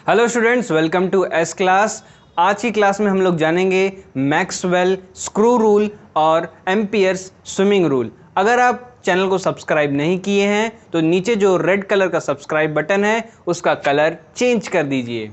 Hello students, welcome to S class. आज की class में हम लोग जानेंगे मैक्सवेल स्क्रू रूल और एम्पियर्स स्विमिंग रूल। अगर आप चैनल को सब्सक्राइब नहीं किए हैं तो नीचे जो रेड कलर का सब्सक्राइब बटन है उसका कलर चेंज कर दीजिए।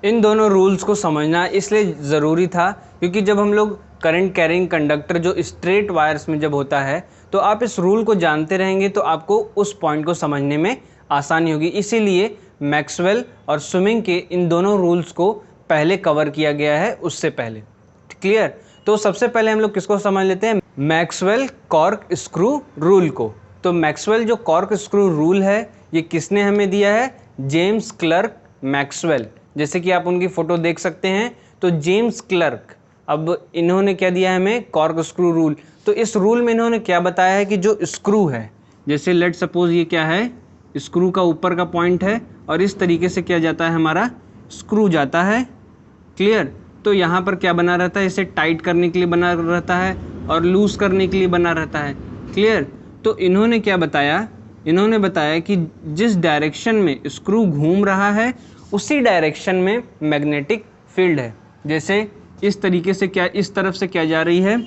इन दोनों रूल्स को समझना इसलिए ज़रूरी था क्योंकि जब हम लोग करंट कैरिंग कंडक्टर जो स्ट्रेट वायर्स में जब होता है तो आप इस रूल को जानते रहेंगे तो आपको उस पॉइंट को समझने में आसानी होगी। इसीलिए मैक्सवेल और स्विमिंग के इन दोनों रूल्स को पहले कवर किया गया है उससे पहले। क्लियर? तो सबसे पहले हम लोग किसको समझ लेते हैं, मैक्सवेल कॉर्क स्क्रू रूल को। तो मैक्सवेल जो कॉर्क स्क्रू रूल है ये किसने हमें दिया है, जेम्स क्लर्क मैक्सवेल। जैसे कि आप उनकी फ़ोटो देख सकते हैं तो जेम्स क्लर्क, अब इन्होंने क्या दिया है हमें, कॉर्क स्क्रू रूल। तो इस रूल में इन्होंने क्या बताया है कि जो स्क्रू है, जैसे लेट सपोज ये क्या है, स्क्रू का ऊपर का पॉइंट है और इस तरीके से क्या जाता है, हमारा स्क्रू जाता है। क्लियर? तो यहाँ पर क्या बना रहता है, इसे टाइट करने के लिए बना रहता है और लूज़ करने के लिए बना रहता है। क्लियर? तो इन्होंने क्या बताया, इन्होंने बताया कि जिस डायरेक्शन में स्क्रू घूम रहा है उसी डायरेक्शन में मैग्नेटिक फील्ड है। जैसे इस तरीके से क्या, इस तरफ से क्या जा रही है,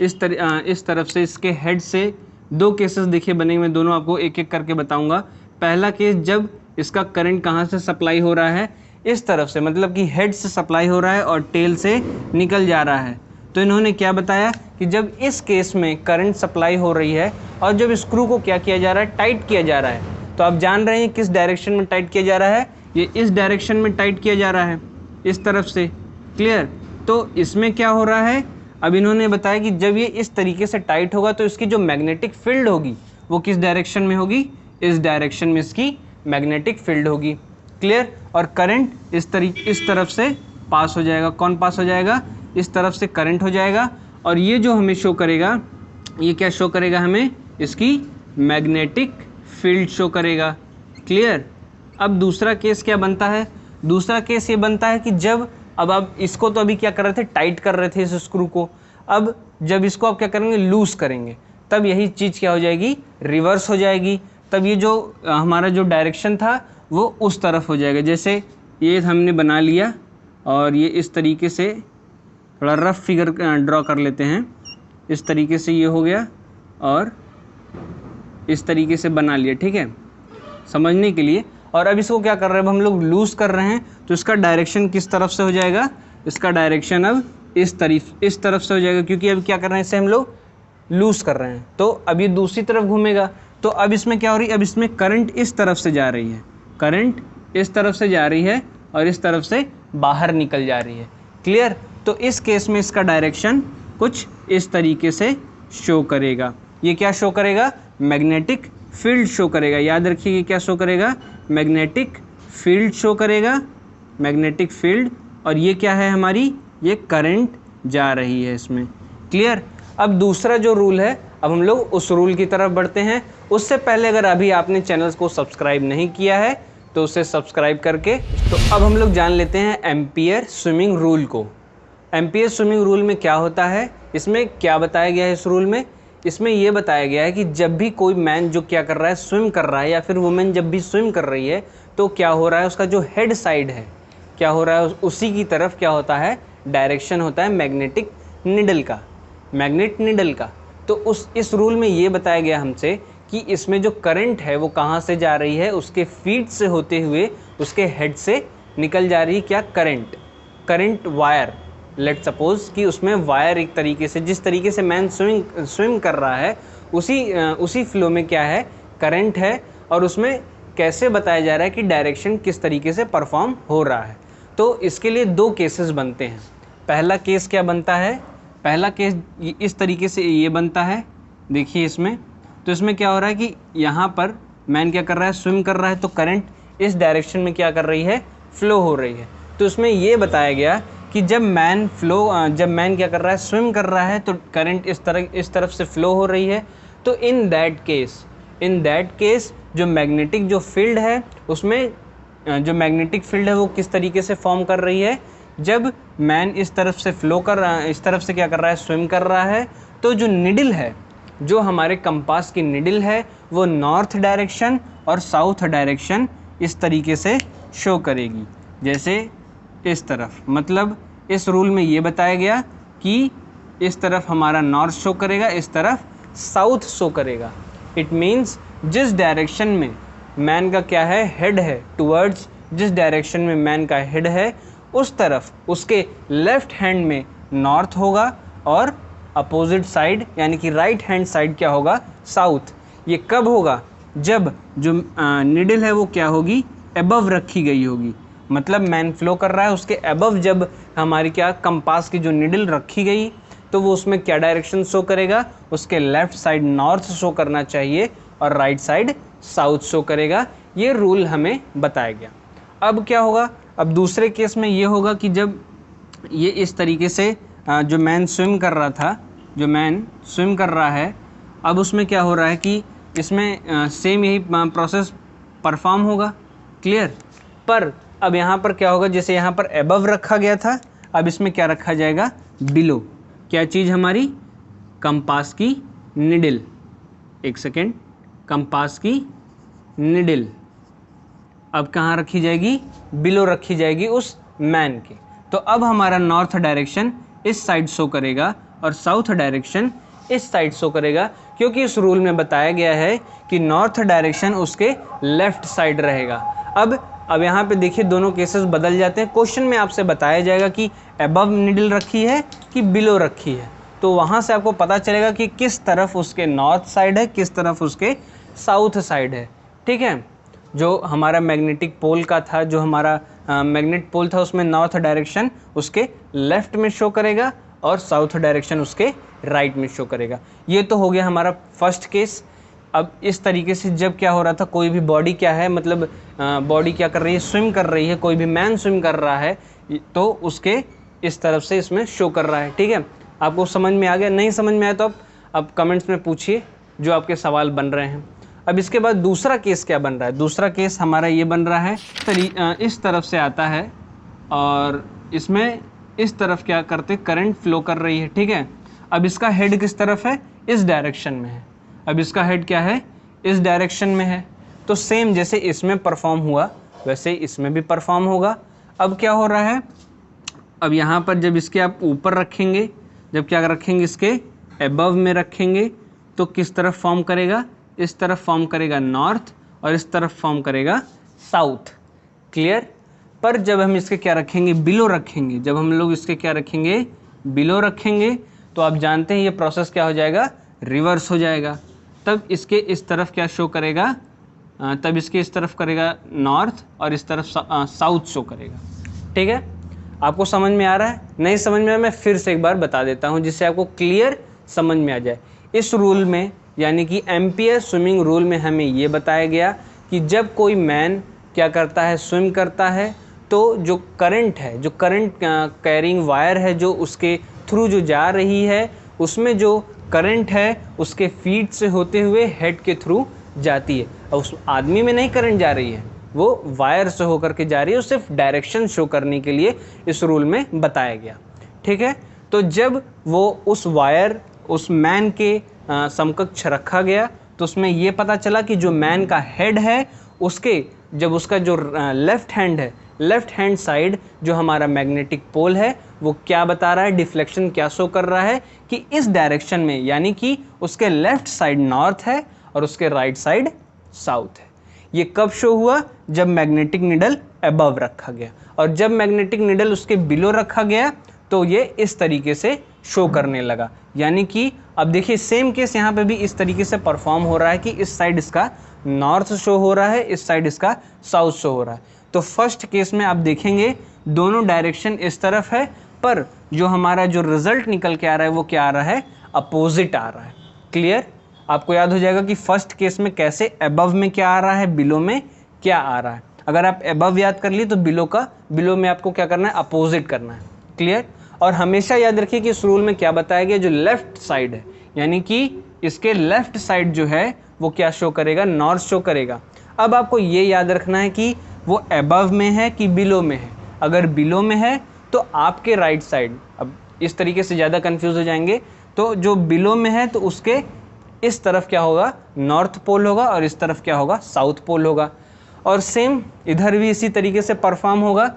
इस तरफ से इसके हेड से दो केसेस देखिए बने, मैं दोनों आपको एक एक करके बताऊंगा। पहला केस, जब इसका करंट कहाँ से सप्लाई हो रहा है, इस तरफ से, मतलब कि हेड से सप्लाई हो रहा है और टेल से निकल जा रहा है। तो इन्होंने क्या बताया कि जब इस केस में करंट सप्लाई हो रही है और जब स्क्रू को क्या किया जा रहा है, टाइट किया जा रहा है, तो आप जान रहे हैं किस डायरेक्शन में टाइट किया जा रहा है, ये इस डायरेक्शन में टाइट किया जा रहा है, इस तरफ से। क्लियर? तो इसमें क्या हो रहा है, अब इन्होंने बताया कि जब ये इस तरीके से टाइट होगा तो इसकी जो मैग्नेटिक फील्ड होगी वो किस डायरेक्शन में होगी, इस डायरेक्शन में इसकी मैग्नेटिक फील्ड होगी। क्लियर? और करंट इस तरफ से पास हो जाएगा। कौन पास हो जाएगा, इस तरफ से करंट हो जाएगा और ये जो हमें शो करेगा, ये क्या शो करेगा हमें, इसकी मैग्नेटिक फील्ड शो करेगा। क्लियर? अब दूसरा केस क्या बनता है, दूसरा केस ये बनता है कि जब, अब आप इसको तो अभी क्या कर रहे थे, टाइट कर रहे थे इस स्क्रू को, अब जब इसको आप क्या करेंगे, लूज़ करेंगे, तब यही चीज़ क्या हो जाएगी, रिवर्स हो जाएगी। तब ये जो हमारा जो डायरेक्शन था वो उस तरफ हो जाएगा। जैसे ये हमने बना लिया और ये इस तरीके से थोड़ा रफ फिगर ड्रॉ कर लेते हैं, इस तरीके से ये हो गया और इस तरीके से बना लिया। ठीक है, समझने के लिए। और अब इसको क्या कर रहे हैं, अब हम लोग लूज़ कर रहे हैं तो इसका डायरेक्शन किस तरफ से हो जाएगा, इसका डायरेक्शन अब इस तरफ से हो जाएगा, क्योंकि अब क्या कर रहे हैं, इसे हम लोग लूज़ कर रहे हैं। तो अब ये दूसरी तरफ घूमेगा, तो अब इसमें क्या हो रही है, अब इसमें करंट इस तरफ से जा रही है, करंट इस तरफ से जा रही है और इस तरफ से बाहर निकल जा रही है। क्लियर? तो इस केस में इसका डायरेक्शन कुछ इस तरीके से शो करेगा। ये क्या शो करेगा, मैग्नेटिक फील्ड शो करेगा। याद रखिए ये क्या शो करेगा, मैग्नेटिक फील्ड शो करेगा, मैग्नेटिक फील्ड। और ये क्या है हमारी, ये करंट जा रही है इसमें। क्लियर? अब दूसरा जो रूल है, अब हम लोग उस रूल की तरफ बढ़ते हैं। उससे पहले अगर अभी आपने चैनल को सब्सक्राइब नहीं किया है तो उसे सब्सक्राइब करके, तो अब हम लोग जान लेते हैं एम्पियर स्विमिंग रूल को। एम्पियर स्विमिंग रूल में क्या होता है, इसमें क्या बताया गया है, इस रूल में इसमें यह बताया गया है कि जब भी कोई मैन जो क्या कर रहा है, स्विम कर रहा है, या फिर वुमेन जब भी स्विम कर रही है, तो क्या हो रहा है, उसका जो हेड साइड है, क्या हो रहा है, उसी की तरफ क्या होता है, डायरेक्शन होता है मैग्नेटिक निडल का, मैग्नेट निडल का। तो इस रूल में ये बताया गया हमसे कि इसमें जो करंट है वो कहाँ से जा रही है, उसके फीट से होते हुए उसके हेड से निकल जा रही है क्या, करंट वायर। लेट सपोज कि उसमें वायर एक तरीके से, जिस तरीके से मैन स्विम कर रहा है उसी फ्लो में क्या है, करंट है, और उसमें कैसे बताया जा रहा है कि डायरेक्शन किस तरीके से परफॉर्म हो रहा है। तो इसके लिए दो केसेस बनते हैं। पहला केस क्या बनता है, पहला केस इस तरीके से ये बनता है, देखिए इसमें, तो इसमें क्या हो रहा है कि यहाँ पर मैन क्या कर रहा है, स्विम कर रहा है, तो करंट इस डायरेक्शन में क्या कर रही है, फ्लो हो रही है। तो इसमें ये बताया गया कि जब मैन क्या कर रहा है, स्विम कर रहा है, तो करंट इस तरफ से फ्लो हो रही है। तो इन दैट केस जो मैग्नेटिक जो फील्ड है, उसमें जो मैग्नेटिक फील्ड है वो किस तरीके से फॉर्म कर रही है, जब मैन इस तरफ से क्या कर रहा है, स्विम कर रहा है, तो जो निडल है, जो हमारे कंपास की निडल है वो नॉर्थ डायरेक्शन और साउथ डायरेक्शन इस तरीके से शो करेगी, जैसे इस तरफ। मतलब इस रूल में ये बताया गया कि इस तरफ हमारा नॉर्थ शो करेगा, इस तरफ साउथ शो करेगा। इट मीन्स जिस डायरेक्शन में मैन का क्या है, हेड है, टुवर्ड्स जिस डायरेक्शन में मैन का हेड है उस तरफ उसके लेफ्ट हैंड में नॉर्थ होगा और अपोजिट साइड यानी कि राइट हैंड साइड क्या होगा, साउथ। ये कब होगा, जब जो निडल है वो क्या होगी, एबव रखी गई होगी। मतलब मैन फ्लो कर रहा है, उसके एबव जब हमारी क्या कंपास की जो निडल रखी गई तो वो उसमें क्या डायरेक्शन शो करेगा, उसके लेफ्ट साइड नॉर्थ शो करना चाहिए और राइट साइड साउथ शो करेगा। ये रूल हमें बताया गया। अब क्या होगा, अब दूसरे केस में ये होगा कि जब ये इस तरीके से जो मैन स्विम कर रहा था, जो मैन स्विम कर रहा है, अब उसमें क्या हो रहा है कि इसमें सेम यही प्रोसेस परफॉर्म होगा, क्लियर। पर अब यहाँ पर क्या होगा, जैसे यहाँ पर एबव रखा गया था, अब इसमें क्या रखा जाएगा, बिलो। क्या चीज़, हमारी कंपास की निडल। एक सेकेंड, कंपास की निडल अब कहाँ रखी जाएगी, बिलो रखी जाएगी उस मैन के। तो अब हमारा नॉर्थ डायरेक्शन इस साइड शो करेगा और साउथ डायरेक्शन इस साइड शो करेगा, क्योंकि इस रूल में बताया गया है कि नॉर्थ डायरेक्शन उसके लेफ्ट साइड रहेगा। अब यहाँ पे देखिए दोनों केसेस बदल जाते हैं। क्वेश्चन में आपसे बताया जाएगा कि अबव निडल रखी है कि बिलो रखी है, तो वहाँ से आपको पता चलेगा कि किस तरफ उसके नॉर्थ साइड है, किस तरफ उसके साउथ साइड है। ठीक है, जो हमारा मैग्नेटिक पोल का था, जो हमारा मैग्नेट पोल था, उसमें नॉर्थ डायरेक्शन उसके लेफ्ट में शो करेगा और साउथ डायरेक्शन उसके राइट में शो करेगा। ये तो हो गया हमारा फर्स्ट केस। अब इस तरीके से जब क्या हो रहा था, कोई भी बॉडी क्या है, मतलब बॉडी क्या कर रही है, स्विम कर रही है, कोई भी मैन स्विम कर रहा है, तो उसके इस तरफ से इसमें शो कर रहा है। ठीक है, आपको समझ में आ गया? नहीं समझ में आया तो आप कमेंट्स में पूछिए जो आपके सवाल बन रहे हैं। अब इसके बाद दूसरा केस क्या बन रहा है, दूसरा केस हमारा ये बन रहा है, इस तरफ से आता है और इसमें इस तरफ क्या करते, करंट फ्लो कर रही है। ठीक है, अब इसका हेड किस तरफ है, इस डायरेक्शन में है। अब इसका हेड क्या है, इस डायरेक्शन में है। तो सेम जैसे इसमें परफॉर्म हुआ वैसे इसमें भी परफॉर्म होगा। अब क्या हो रहा है, अब यहाँ पर जब इसके आप ऊपर रखेंगे, जब क्या रखेंगे, इसके एबव में रखेंगे, तो किस तरफ फॉर्म करेगा, इस तरफ फॉर्म करेगा नॉर्थ और इस तरफ फॉर्म करेगा साउथ। क्लियर। पर जब हम इसके क्या रखेंगे, बिलो रखेंगे, जब हम लोग इसके क्या रखेंगे, बिलो रखेंगे, तो आप जानते हैं ये प्रोसेस क्या हो जाएगा, रिवर्स हो जाएगा। तब इसके इस तरफ क्या शो करेगा, तब इसके इस तरफ करेगा नॉर्थ और इस तरफ साउथ शो करेगा। ठीक है, आपको समझ में आ रहा है? नहीं समझ में आया, मैं फिर से एक बार बता देता हूँ जिससे आपको क्लियर समझ में आ जाए। इस रूल में यानी कि एम्पियर स्विमिंग रूल में हमें ये बताया गया कि जब कोई मैन क्या करता है, स्विम करता है, तो जो करंट है, जो करंट कैरिंग वायर है, जो उसके थ्रू जो जा रही है, उसमें जो करंट है उसके फीट से होते हुए हेड के थ्रू जाती है। और उस आदमी में नहीं करंट जा रही है, वो वायर से होकर के जा रही है। सिर्फ डायरेक्शन शो करने के लिए इस रूल में बताया गया। ठीक है, तो जब वो उस वायर उस मैन के समकक्ष रखा गया, तो उसमें ये पता चला कि जो मैन का हेड है उसके, जब उसका जो लेफ्ट हैंड है, लेफ्ट हैंड साइड जो हमारा मैग्नेटिक पोल है, वो क्या बता रहा है, डिफ्लेक्शन क्या शो कर रहा है कि इस डायरेक्शन में, यानी कि उसके लेफ्ट साइड नॉर्थ है और उसके राइट साइड साउथ है। ये कब शो हुआ, जब मैग्नेटिक निडल अबव रखा गया, और जब मैग्नेटिक निडल उसके बिलो रखा गया तो ये इस तरीके से शो करने लगा। यानी कि अब देखिए सेम केस यहाँ पे भी इस तरीके से परफॉर्म हो रहा है कि इस साइड इसका नॉर्थ शो हो रहा है, इस साइड इसका साउथ शो हो रहा है। तो फर्स्ट केस में आप देखेंगे दोनों डायरेक्शन इस तरफ है, पर जो हमारा जो रिजल्ट निकल के आ रहा है वो क्या आ रहा है, अपोजिट आ रहा है। क्लियर। आपको याद हो जाएगा कि फर्स्ट केस में कैसे अबव में क्या आ रहा है, बिलो में क्या आ रहा है। अगर आप अबव याद कर लिए तो बिलो में आपको क्या करना है, अपोजिट करना है। क्लियर। और हमेशा याद रखिए कि इस रूल में क्या बताया गया, जो लेफ्ट साइड है यानी कि इसके लेफ्ट साइड जो है वो क्या शो करेगा, नॉर्थ शो करेगा। अब आपको ये याद रखना है कि वो अबव में है कि बिलो में है। अगर बिलो में है तो आपके राइट साइड, अब इस तरीके से ज़्यादा कंफ्यूज हो जाएंगे, तो जो बिलो में है तो उसके इस तरफ क्या होगा, नॉर्थ पोल होगा और इस तरफ क्या होगा, साउथ पोल होगा। और सेम इधर भी इसी तरीके से परफॉर्म होगा।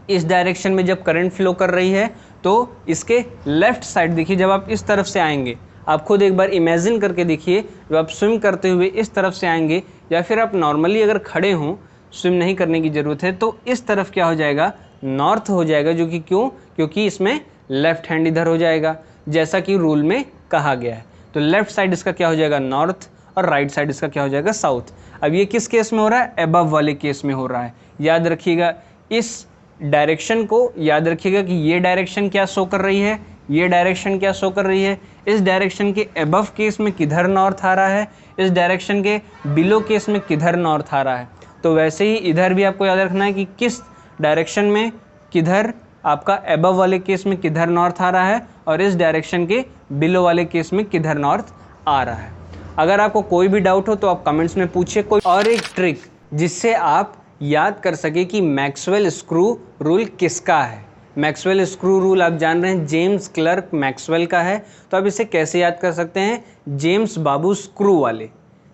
इस डायरेक्शन में जब करंट फ्लो कर रही है तो इसके लेफ्ट साइड देखिए, जब आप इस तरफ से आएंगे, आप खुद एक बार इमेजिन करके देखिए, जब आप स्विम करते हुए इस तरफ से आएंगे या फिर आप नॉर्मली अगर खड़े हों, स्विम नहीं करने की ज़रूरत है, तो इस तरफ क्या हो जाएगा, नॉर्थ हो जाएगा, जो कि क्यों, क्योंकि इसमें लेफ्ट हैंड इधर हो जाएगा जैसा कि रूल में कहा गया है। तो लेफ्ट साइड इसका क्या हो जाएगा, नॉर्थ, और राइट साइड इसका क्या हो जाएगा, साउथ। अब ये किस केस में हो रहा है, एबव वाले केस में हो रहा है। याद रखिएगा इस डायरेक्शन को, याद रखिएगा कि ये डायरेक्शन क्या शो कर रही है, ये डायरेक्शन क्या शो कर रही है। इस डायरेक्शन के एबव केस में किधर नॉर्थ आ रहा है, इस डायरेक्शन के बिलो केस में किधर नॉर्थ आ रहा है। तो वैसे ही इधर भी आपको याद रखना है कि किस डायरेक्शन में किधर आपका एबव वाले केस में किधर नॉर्थ आ रहा है और इस डायरेक्शन के बिलो वाले केस में किधर नॉर्थ आ रहा है। अगर आपको कोई भी डाउट हो तो आप कमेंट्स में पूछिए। कोई और एक ट्रिक जिससे आप याद कर सके कि मैक्सवेल स्क्रू रूल किसका है। मैक्सवेल स्क्रू रूल आप जान रहे हैं जेम्स क्लर्क मैक्सवेल का है, तो आप इसे कैसे याद कर सकते हैं, जेम्स बाबू स्क्रू वाले।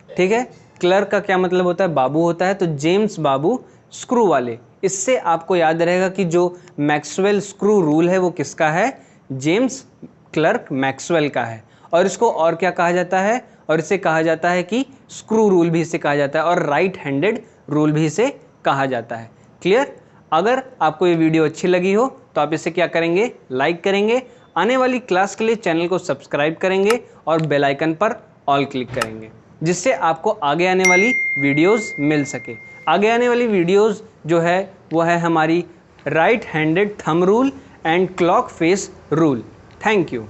ठीक है, क्लर्क का क्या मतलब होता है, बाबू होता है, तो जेम्स बाबू स्क्रू वाले। इससे आपको याद रहेगा कि जो मैक्सवेल स्क्रू रूल है वो किसका है, जेम्स क्लर्क मैक्सवेल का है। और इसको और क्या कहा जाता है, और इसे कहा जाता है कि स्क्रू रूल भी इसे कहा जाता है और राइट हैंडेड रूल भी इसे कहा जाता है। क्लियर। अगर आपको ये वीडियो अच्छी लगी हो तो आप इसे क्या करेंगे, लाइक करेंगे, आने वाली क्लास के लिए चैनल को सब्सक्राइब करेंगे और बेल आइकन पर ऑल क्लिक करेंगे, जिससे आपको आगे आने वाली वीडियोस मिल सके। आगे आने वाली वीडियोस जो है वो है हमारी right handed thumb rule and clock face rule. Thank you.